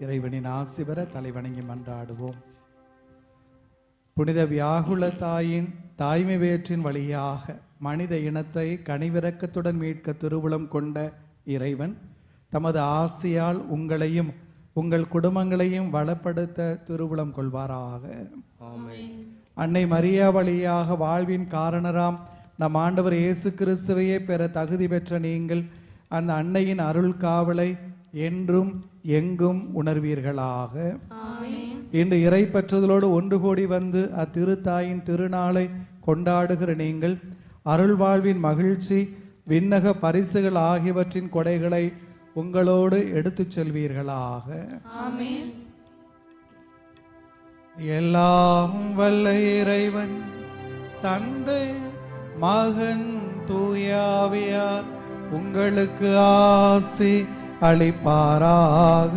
இறைவனின் ஆசி பெற தலைவணங்கி மன்றாடுவோம். புனித வியாகுல தாயின் தாய்மை வேற்றின் வழியாக மனித இனத்தை கனிவிரக்கத்துடன் மீட்க திருவுளம் கொண்ட இறைவன் தமது ஆசியால் உங்களையும் உங்கள் குடும்பங்களையும் வளப்படுத்த திருவுளம் கொள்வாராக. அன்னை மரியா வழியாக வாழ்வின் காரணராம் நம் ஆண்டவர் இயேசு கிறிஸ்துவையே பெற தகுதி பெற்ற நீங்கள் அந்த அன்னையின் அருள் காவலை என்றும் எங்கும் உணர்வீர்களாக. இன்று இறை பற்றுதலோடு ஒன்று கூடி வந்து அத்திருத்தாயின் திருநாளை கொண்டாடுகிற நீங்கள் அருள் வாழ்வின் மகிழ்ச்சி விண்ணக பரிசுகள் ஆகியவற்றின் கொடைகளை உங்களோடு எடுத்துச் செல்வீர்களாக. எல்லாம் வல்ல இறைவன் தந்தை மகன் தூயாவியார் உங்களுக்கு ஆசி அளிப்பாராக.